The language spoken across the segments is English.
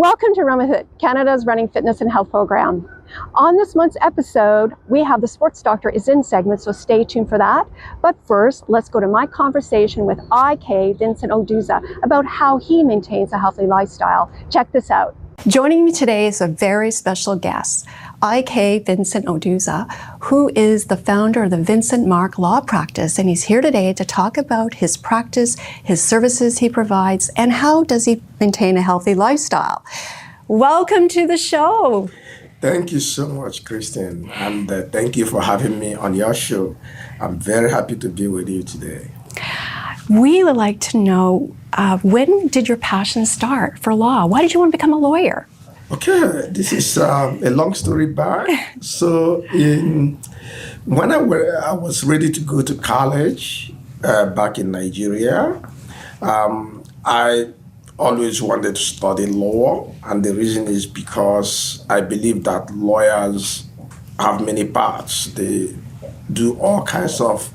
Welcome to Run With It, Canada's running fitness and health program. On this month's episode, we have the Sports Doctor is In segment, so stay tuned for that. But first, let's go to my conversation with Aikay Vincent Oduoza about how he maintains a healthy lifestyle. Check this out. Joining me today is a very special guest, Aikay Vincent Oduoza, who is the founder of the Vincent Mark Law Practice, and he's here today to talk about his practice, his services he provides, and how does he maintain a healthy lifestyle. Welcome to the show. Thank you so much, Christine, and thank you for having me on your show. I'm very happy to be with you today. We would like to know, when did your passion start for law? Why did you want to become a lawyer? Okay, this is a long story back. So when I was ready to go to college back in Nigeria, I always wanted to study law, and the reason is because I believe that lawyers have many parts. They do all kinds of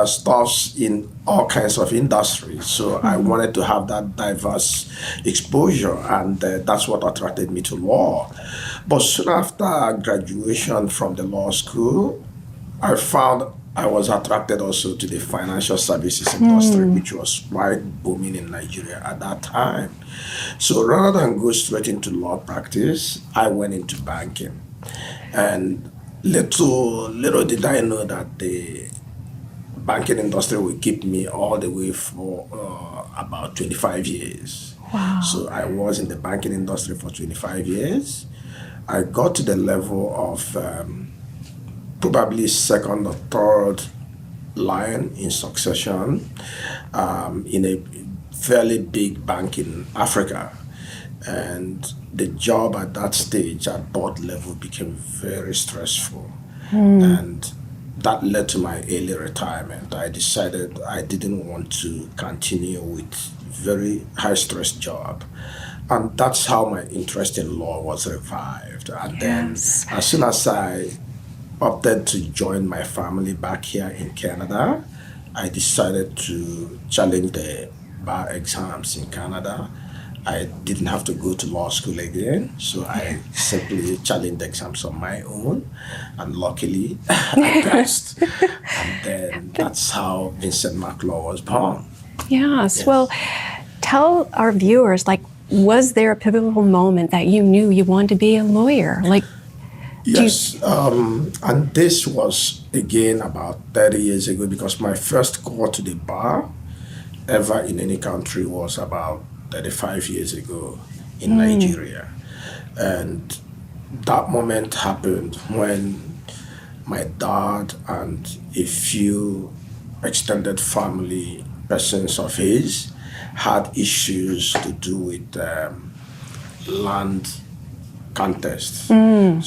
stuffs in all kinds of industries. So I wanted to have that diverse exposure, and that's what attracted me to law. But soon after graduation from the law school, I found I was attracted also to the financial services industry, which was quite booming in Nigeria at that time. So rather than go straight into law practice, I went into banking. And little did I know that the banking industry will keep me all the way for about 25 years. Wow. So I was in the banking industry for 25 years. I got to the level of probably second or third line in succession in a fairly big bank in Africa. And the job at that stage, at board level, became very stressful. And that led to my early retirement. I decided I didn't want to continue with very high-stress job. And that's how my interest in law was revived. And then as soon as I opted to join my family back here in Canada, I decided to challenge the bar exams in Canada. I didn't have to go to law school again, so I simply challenged the exams on my own, and luckily I passed. And then that's how Vincent Mark Law was born. Yes. Well, tell our viewers, was there a pivotal moment that you knew you wanted to be a lawyer? Yes, and this was again about 30 years ago, because my first call to the bar ever in any country was about 35 years ago in Nigeria. And that moment happened when my dad and a few extended family persons of his had issues to do with land contests.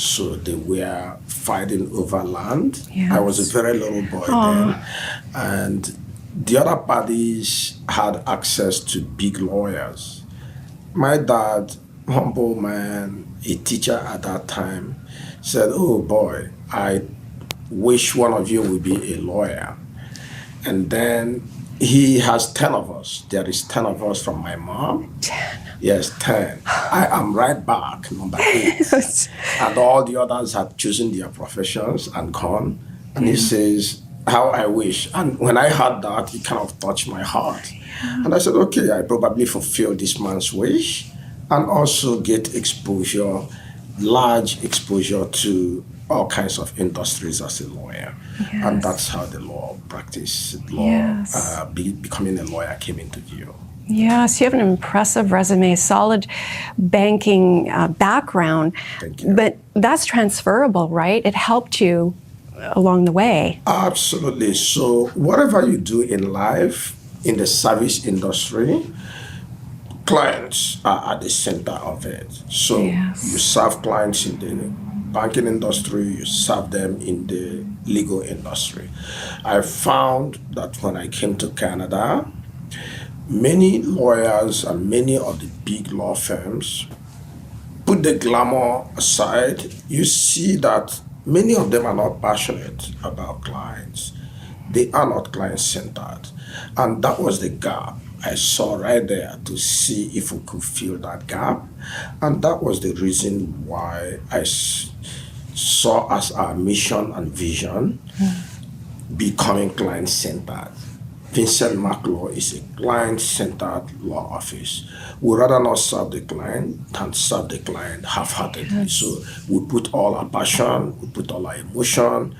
So they were fighting over land. Yes. I was a very little boy then. And the other parties had access to big lawyers. My dad, humble man, a teacher at that time, said, "Oh boy, I wish one of you would be a lawyer." And then he has 10 of us. There is 10 of us from my mom. 10. Yes, 10. I am right back, number 8. And all the others had chosen their professions and gone. And he says, "How I wish." And when I heard that, it kind of touched my heart. And I said, okay, I probably fulfill this man's wish and also get exposure, large exposure to all kinds of industries as a lawyer. Yes. And that's how the law practice, becoming a lawyer came into view. Yes, you have an impressive resume, solid banking background. Thank you. But that's transferable, right? It helped you along the way. Absolutely. So whatever you do in life, in the service industry, clients are at the center of it. So you serve clients in the banking industry, you serve them in the legal industry. I found that when I came to Canada, many lawyers and many of the big law firms put the glamour aside. You see that many of them are not passionate about clients. They are not client-centered. And that was the gap I saw right there to see if we could fill that gap. And that was the reason why saw as our mission and vision becoming client-centered. Vincent Mark Law is a client-centered law office. We rather not serve the client than serve the client half-heartedly. Yes. So we put all our passion, we put all our emotion,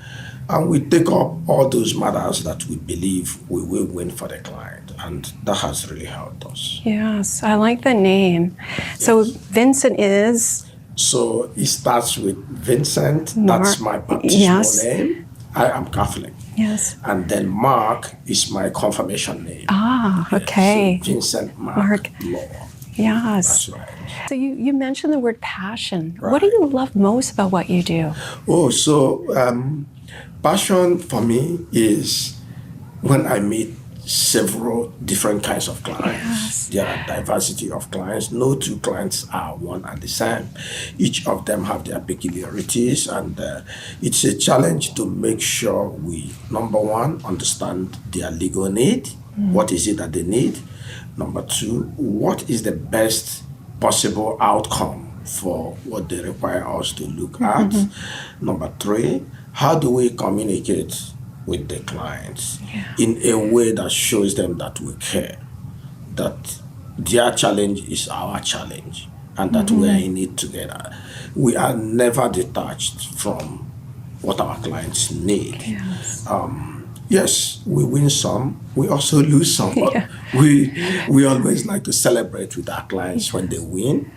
and we take up all those matters that we believe we will win for the client. And that has really helped us. Yes, I like the name. So Vincent is? So it starts with Vincent. Mark. That's my baptismal Yes. name. I am Catholic. Yes. And then Mark is my confirmation name. Ah, Yes, okay. so Vincent Mark Law. Yes. That's right. So you mentioned the word passion. Right. What do you love most about what you do? Oh, so passion for me is when I meet several different kinds of clients. Yes. There are diversity of clients. No two clients are one and the same. Each of them have their peculiarities, and it's a challenge to make sure we, number one, understand their legal need. What is it that they need? Number two, what is the best possible outcome for what they require us to look at? Number three, how do we communicate with the clients in a way that shows them that we care, that their challenge is our challenge, and that we are in it together. We are never detached from what our clients need. Yes. Yes, we win some, we also lose some, but we always like to celebrate with our clients when they win.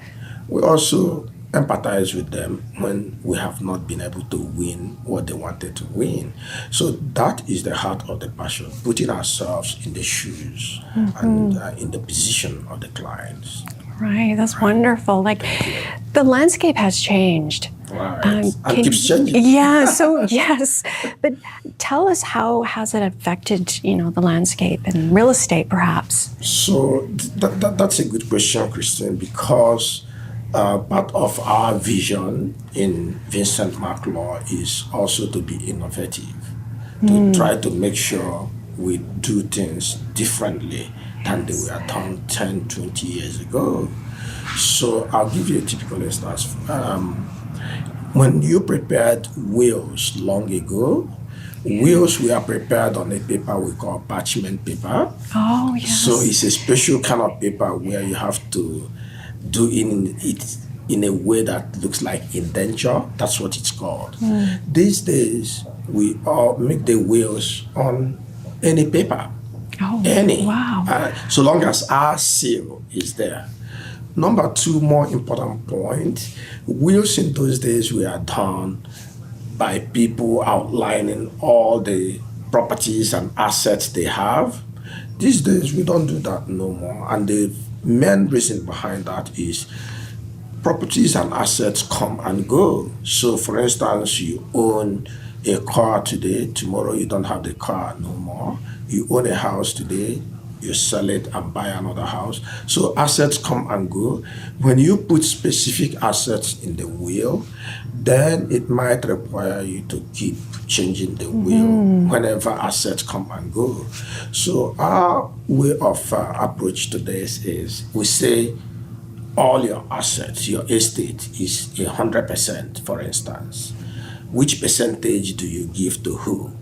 We also empathize with them when we have not been able to win what they wanted to win. So that is the heart of the passion, putting ourselves in the shoes and in the position of the clients. Right, that's wonderful. Like, the landscape has changed. Right, and keeps changing. Yeah, so yes. But tell us, how has it affected, the landscape and real estate, perhaps? So that's a good question, Christine, because part of our vision in Vincent Mark Law is also to be innovative, to try to make sure we do things differently than they were done 10, 20 years ago. So I'll give you a typical instance. When you prepared wills long ago, wills were prepared on a paper we call parchment paper. Oh, yes. So it's a special kind of paper where you have to do it in a way that looks like indenture. That's what it's called. These days, we all make the wills on any paper. Oh, Any. wow. So long as our seal is there. Number two, more important point, wills in those days were done by people outlining all the properties and assets they have. These days, we don't do that no more. And the main reason behind that is properties and assets come and go. So, for instance, you own a car today, tomorrow you don't have the car no more. You own a house today, you sell it and buy another house. So assets come and go. When you put specific assets in the will, then it might require you to keep changing the will whenever assets come and go. So our way of approach to this is we say all your assets, your estate is 100%, for instance. Which percentage do you give to who?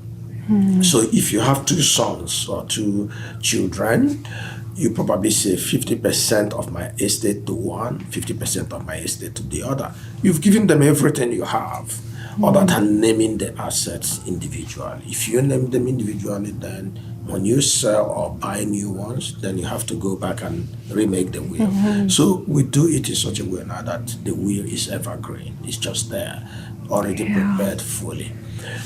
So if you have two sons or two children, you probably say 50% of my estate to one, 50% of my estate to the other. You've given them everything you have, other than naming the assets individually. If you name them individually, then when you sell or buy new ones, then you have to go back and remake the will. So we do it in such a way now that the will is evergreen. It's just there, already prepared fully.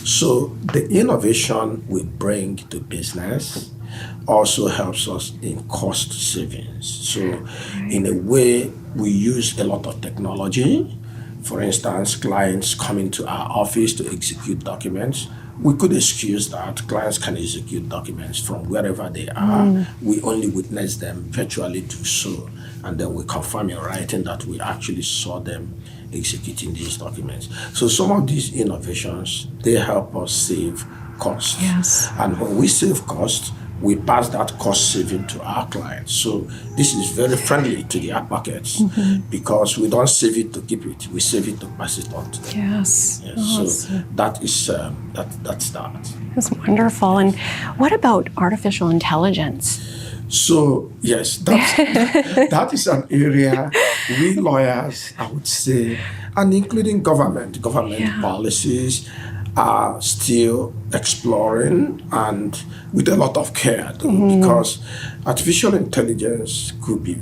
So the innovation we bring to business also helps us in cost savings. So in a way, we use a lot of technology. For instance, clients come into our office to execute documents. We could excuse that. Clients can execute documents from wherever they are. We only witness them virtually do so. And then we confirm in writing that we actually saw them executing these documents. So some of these innovations, they help us save costs. Yes. And when we save costs, we pass that cost saving to our clients. So this is very friendly to the advocates because we don't save it to keep it, we save it to pass it on to them. Yes. So that is that's that. That's wonderful. And what about artificial intelligence? So yes, that is an area we lawyers, I would say, and including government policies, are still exploring and with a lot of care, though, because artificial intelligence could be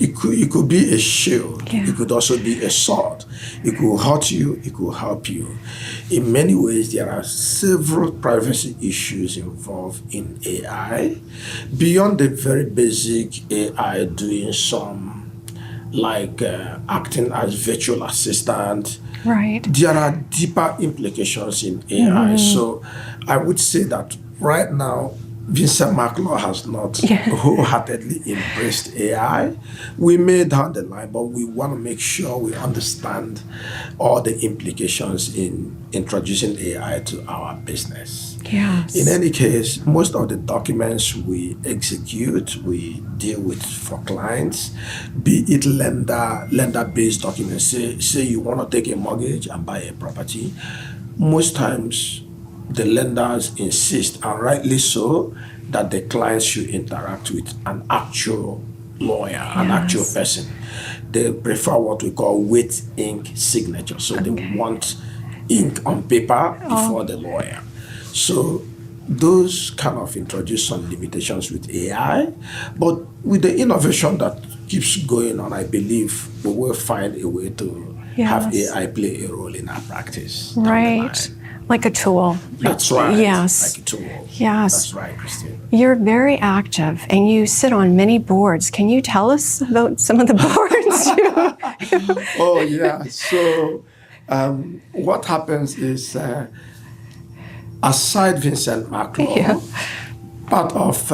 a shield. It could also be a sword. It could hurt you. It could help you. In many ways, there are several privacy issues involved in AI. Beyond the very basic AI doing some, like acting as virtual assistant, right? There are deeper implications in AI. So I would say that right now, Vincent Mark Law has not wholeheartedly embraced AI. We may down the line, but we want to make sure we understand all the implications in introducing AI to our business. Yes. In any case, most of the documents we execute, we deal with for clients, be it lender-based documents. Say you want to take a mortgage and buy a property. Most times, the lenders insist, and rightly so, that the clients should interact with an actual lawyer, an actual person. They prefer what we call wet ink signature. So they want ink on paper before the lawyer. So those kind of introduce some limitations with AI, but with the innovation that keeps going on, I believe we will find a way to have AI play a role in our practice. Right. Like a tool. That's right. Yes. Like a tool. Yes. That's right, Christine. You're very active and you sit on many boards. Can you tell us about some of the boards? Oh, yeah. So what happens is, aside Vincent Mark Law, part of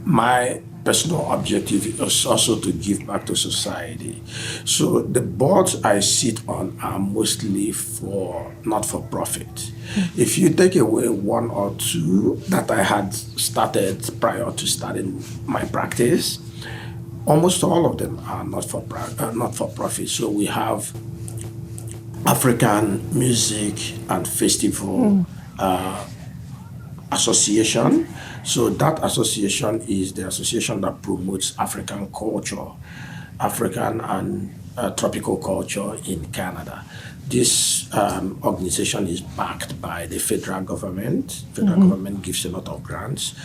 my personal objective is also to give back to society. So the boards I sit on are mostly for not-for-profit. If you take away one or two that I had started prior to starting my practice, almost all of them are not-for-profit. So we have African Music and Festival Association. So that association is the association that promotes African culture, African and tropical culture in Canada. This organization is backed by the federal government. Federal government gives a lot of grants.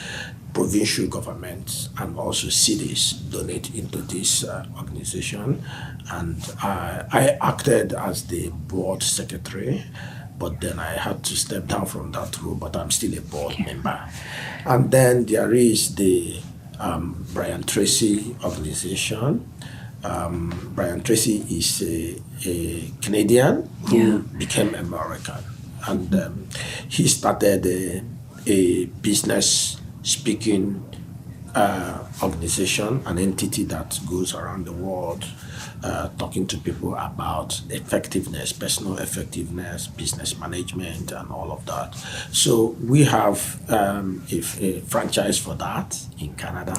Provincial governments and also cities donate into this organization. And I acted as the board secretary, but then I had to step down from that role, but I'm still a board member. And then there is the Brian Tracy organization. Brian Tracy is a Canadian who became American. And he started a business speaking organization, an entity that goes around the world talking to people about effectiveness, personal effectiveness, business management, and all of that. So we have a franchise for that in Canada.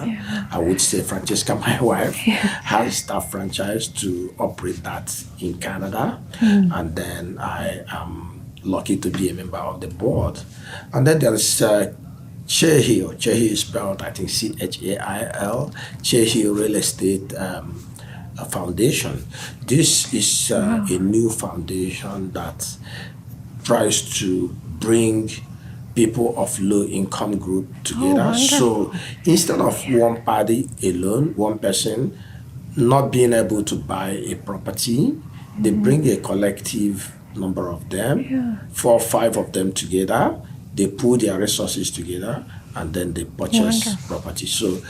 I would say Francesca, my wife, has that franchise to operate that in Canada. And then I am lucky to be a member of the board. And then there is Chehill. Chehill is spelled, I think, Chail. Chehill Real Estate Foundation. This is a new foundation that tries to bring people of low income group together. So instead of one party alone, one person not being able to buy a property, they bring a collective number of them, 4 or 5 of them together. They pool their resources together and then they purchase property. So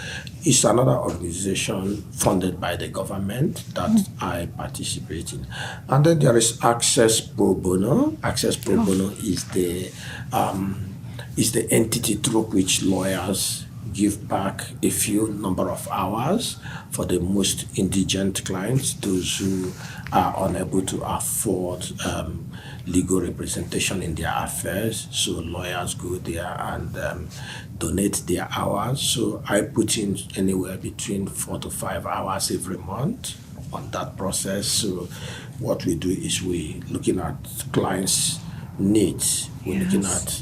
it's another organization funded by the government that I participate in. And then there is Access Pro Bono. Access Pro Bono is the entity through which lawyers give back a few number of hours for the most indigent clients, those who are unable to afford legal representation in their affairs. So lawyers go there and donate their hours. So I put in anywhere between 4 to 5 hours every month on that process. So what we do is we looking at clients' needs. We're looking at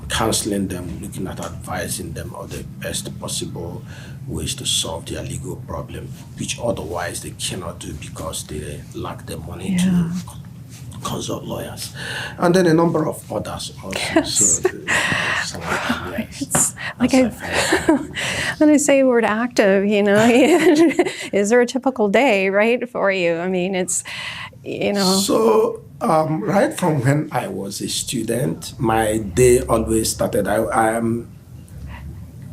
counseling them, looking at advising them on the best possible ways to solve their legal problem, which otherwise they cannot do because they lack the money to consult lawyers. And then a number of others also. Yes. So, It's like when I say the word active, is there a typical day, right, for you? I mean, it's, So, right from when I was a student, my day always started. I am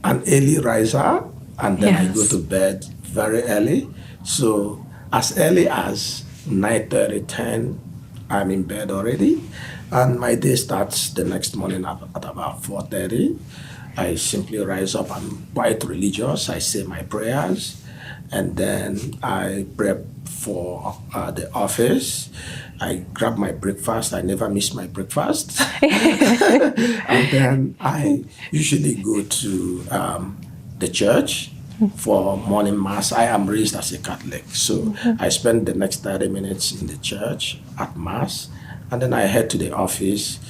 an early riser, and then I go to bed very early. So, as early as 9:30, 10, I'm in bed already. And my day starts the next morning at about 4:30. I simply rise up. I'm quite religious. I say my prayers, and then I prep for the office. I grab my breakfast. I never miss my breakfast. And then I usually go to the church for morning mass. I am raised as a Catholic, so I spend the next 30 minutes in the church at mass, and then I head to the office.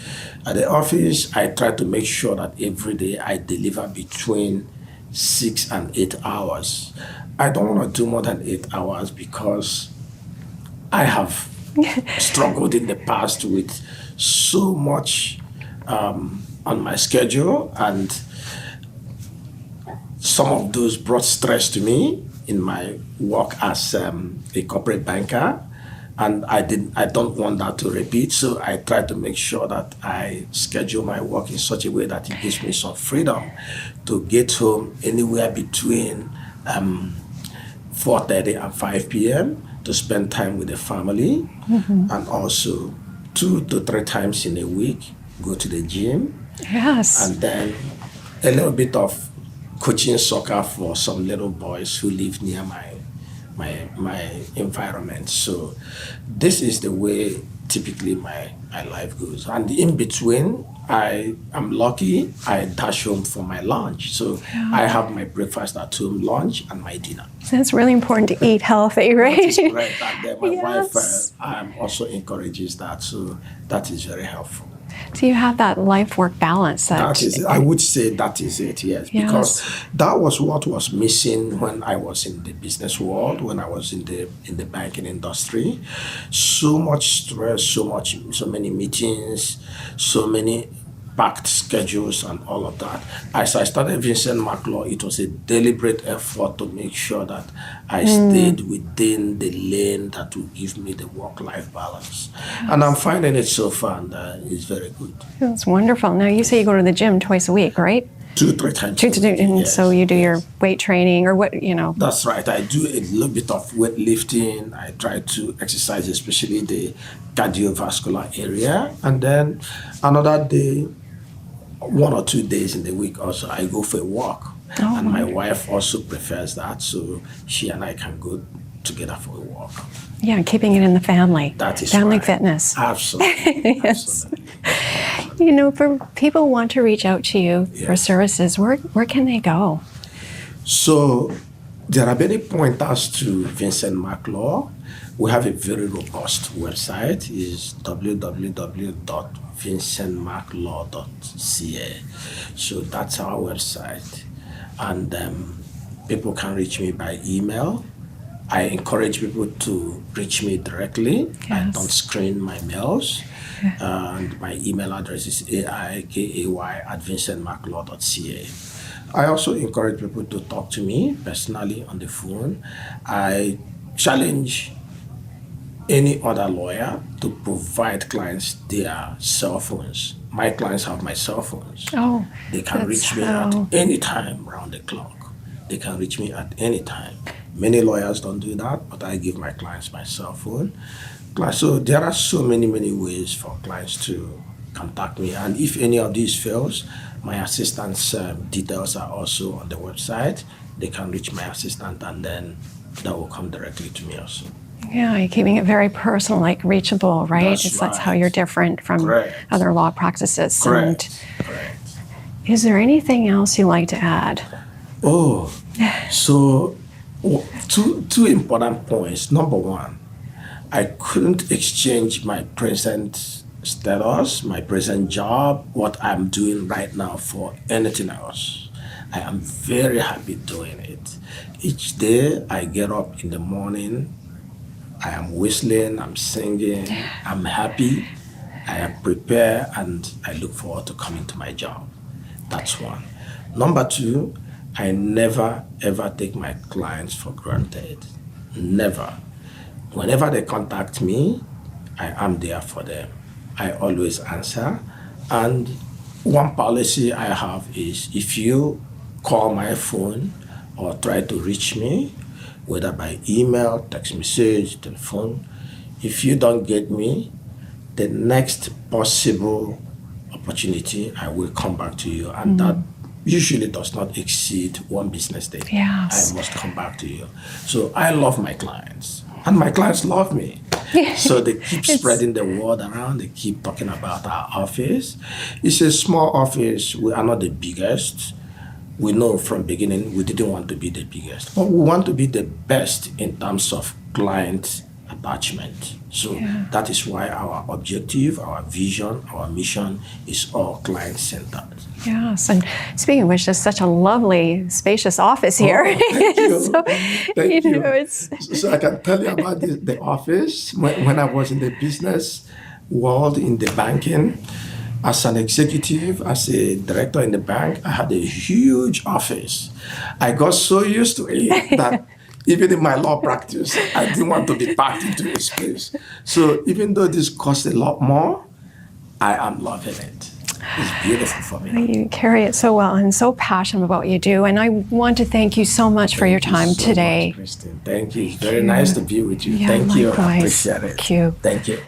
At the office, I try to make sure that every day I deliver between 6 and 8 hours. I don't want to do more than 8 hours because I have struggled in the past with so much on my schedule, and some of those brought stress to me in my work as a corporate banker, and I don't want that to repeat. So I try to make sure that I schedule my work in such a way that it gives me some freedom to get home anywhere between 4:30 and 5 p.m. to spend time with the family, and also 2 to 3 times in a week go to the gym. Yes. And then a little bit of coaching soccer for some little boys who live near my environment. So this is the way typically my life goes. And in between, I am lucky, I dash home for my lunch. So I have my breakfast at home, lunch, and my dinner. So it's really important to eat healthy, right? That is correct. And then my Yes. wife also encourages that. So that is very helpful. So you have that life-work balance. That is it. I would say that is it, yes. Because that was what was missing when I was in the business world, when I was in the banking industry. So much stress, so many meetings, so many packed schedules and all of that. As I started Vincent Mark Law, it was a deliberate effort to make sure that I stayed within the lane that would give me the work-life balance. Yes. And I'm finding it so far, and it's very good. That's wonderful. Now, you say you go to the gym twice a week, right? 2 to 3 times. And yes. So you do your weight training or what, That's right. I do a little bit of weightlifting. I try to exercise, especially the cardiovascular area. And then another day, 1 or 2 days in the week also, I go for a walk. Oh, and my wife also prefers that, so she and I can go together for a walk. Yeah, keeping it in the family. That is family right. fitness. Absolutely. Yes. Absolutely. For people who want to reach out to you for services, where can they go? So there are many pointers to Vincent Mark Law. We have a very robust website. It's www.vincentmarklaw.ca. So that's our website. And people can reach me by email. I encourage people to reach me directly. Yes. I don't screen my mails. And my email address is aikay@vincentmarklaw.ca. I also encourage people to talk to me personally on the phone. I challenge any other lawyer to provide clients their cell phones. My clients have my cell phones. Oh, they can reach me at any time around the clock. They can reach me at any time. Many lawyers don't do that, but I give my clients my cell phone. So there are so many ways for clients to contact me. And if any of these fails, My assistant's details are also on the website. They can reach my assistant, and then that will come directly to me also. Yeah, you're keeping it very personal, like reachable, right? That's how you're different from Correct. other law practices. Correct. Correct. Is there anything else you'd like to add? Oh, so two important points. Number one, I couldn't exchange my present status, my present job, what I'm doing right now for anything else. I am very happy doing it. Each day I get up in the morning, I am whistling, I'm singing, I'm happy, I am prepared, and I look forward to coming to my job. That's one. Number two, I never ever take my clients for granted. Never. Whenever they contact me, I am there for them. I always answer. And one policy I have is if you call my phone or try to reach me, whether by email, text message, telephone, if you don't get me, the next possible opportunity, I will come back to you. And that usually does not exceed one business day. Yes. I must come back to you. So I love my clients, and my clients love me. So they keep spreading the word around. They keep talking about our office. It's a small office. We are not the biggest. We know from beginning we didn't want to be the biggest, but we want to be the best in terms of client attachment. So that is why our objective, our vision, our mission is all client-centered. Yes, and speaking of which, there's such a lovely, spacious office here. Thank you. So, Thank you. It's... So I can tell you about the office. When I was in the business world, in the banking, as an executive, as a director in the bank, I had a huge office. I got so used to it that even in my law practice, I didn't want to be packed into a space. So even though this costs a lot more, I am loving it. It's beautiful for me. You carry it so well and so passionate about what you do. And I want to thank you so much for your time so today. Much, Christine. Thank you. It's very nice to be with you. Yeah, Thank you. I likewise. appreciate it. Thank you. Thank you.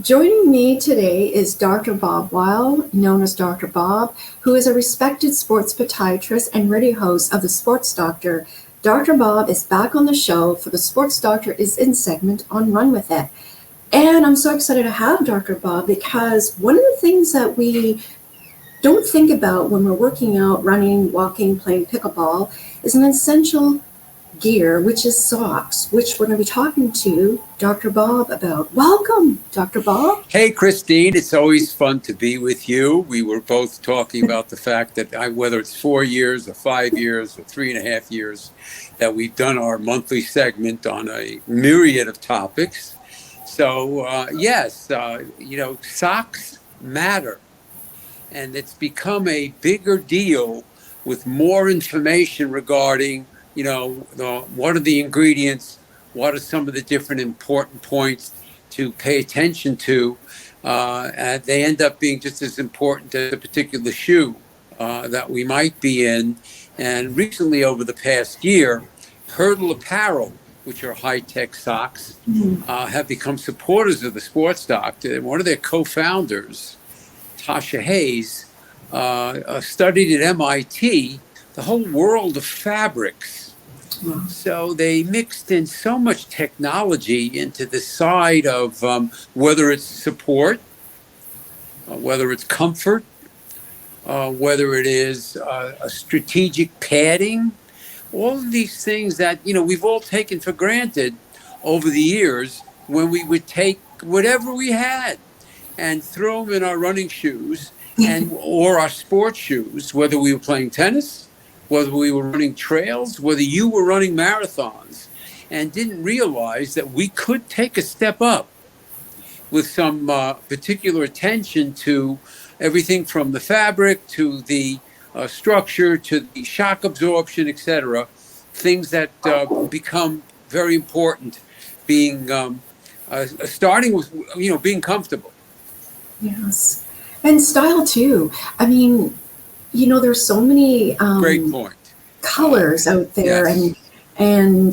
Joining me today is Dr. Bob Weil, known as Dr. Bob, who is a respected sports podiatrist and radio host of The Sports Doctor. Dr. Bob is back on the show for The Sports Doctor is In segment on Run With It. And I'm so excited to have Dr. Bob because one of the things that we don't think about when we're working out, running, walking, playing pickleball is an essential gear, which is socks, which we're going to be talking to Dr. Bob about. Welcome, Dr. Bob. Hey, Christine, it's always fun to be with you. We were both talking about the fact that whether it's 4 years or 5 years or 3.5 years, that we've done our monthly segment on a myriad of topics. So, yes, socks matter. And it's become a bigger deal with more information regarding what are the ingredients, what are some of the different important points to pay attention to, and they end up being just as important as a particular shoe that we might be in. And recently, over the past year, Hurdle Apparel, which are high-tech socks, have become supporters of the Sports Doctor. And one of their co-founders, Tasha Hayes, studied at MIT the whole world of fabrics. So they mixed in so much technology into the side of whether it's support, whether it's comfort, whether it is a strategic padding, all of these things that, we've all taken for granted over the years when we would take whatever we had and throw them in our running shoes or our sports shoes, whether we were playing tennis, whether we were running trails, whether you were running marathons, and didn't realize that we could take a step up with some particular attention to everything from the fabric to the structure to the shock absorption, etc. Things that become very important, being starting with being comfortable. Yes, and style too. I mean, there's so many great point colors out there, yes. and And,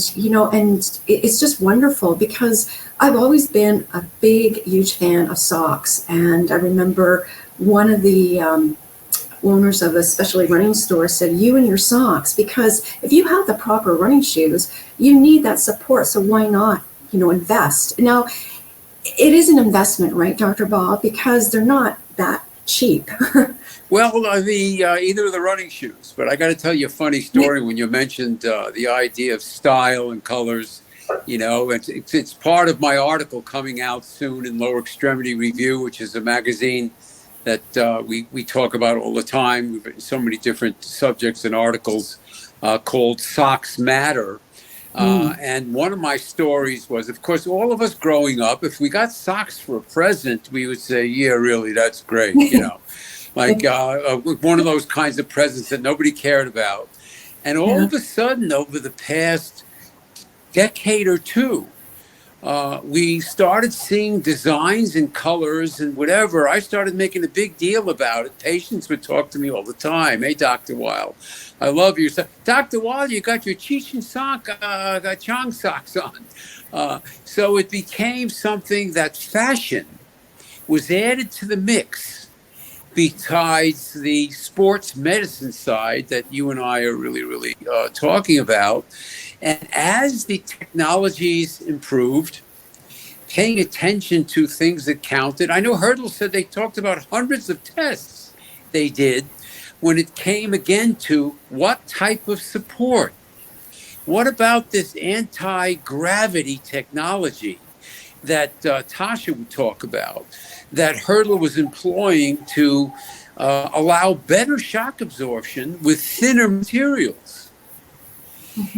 it's just wonderful because I've always been a big, huge fan of socks. And I remember one of the owners of a specialty running store said, you and your socks, because if you have the proper running shoes, you need that support. So why not, invest? Now, it is an investment, right, Dr. Bob? Because they're not that cheap. Well, either of the running shoes, but I got to tell you a funny story when you mentioned the idea of style and colors. It's part of my article coming out soon in Lower Extremity Review, which is a magazine that we talk about all the time. We've written so many different subjects and articles called Socks Matter. And one of my stories was, of course, all of us growing up, if we got socks for a present, we would say, yeah, really, that's great, like one of those kinds of presents that nobody cared about. And all of a sudden, over the past decade or two, we started seeing designs and colors and whatever. I started making a big deal about it. Patients would talk to me all the time. Hey, Dr. Weil, I love your sock. Dr. Weil, you got your Cheech and Chong socks on. So it became something that fashion was added to the mix, besides the sports medicine side that you and I are really talking about. And as the technologies improved, paying attention to things that counted. I know Hurdle said they talked about hundreds of tests they did when it came again to what type of support. What about this anti-gravity technology that Tasha would talk about, that Hurdle was employing to allow better shock absorption with thinner materials?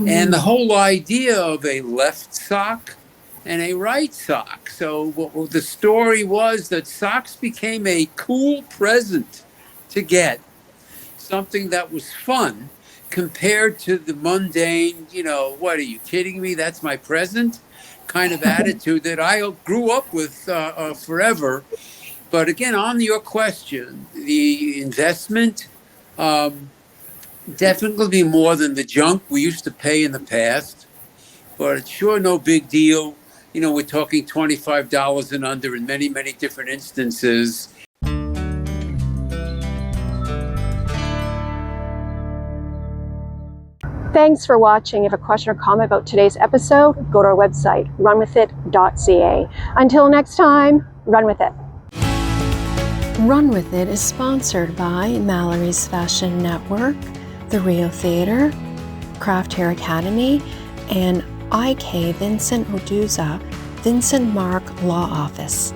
And the whole idea of a left sock and a right sock. So the story was that socks became a cool present to get, something that was fun compared to the mundane, what are you kidding me? That's my present kind of attitude that I grew up with forever. But again, on your question, the investment, definitely more than the junk we used to pay in the past, but it's sure no big deal. We're talking $25 and under in many, many different instances. Thanks for watching. If you have a question or comment about today's episode, go to our website, runwithit.ca. Until next time, run with it. Run With It is sponsored by Mallory's Fashion Network, the Rio Theater, Craft Hair Academy, and Aikay Vincent Oduoza, Vincent Mark Law Office.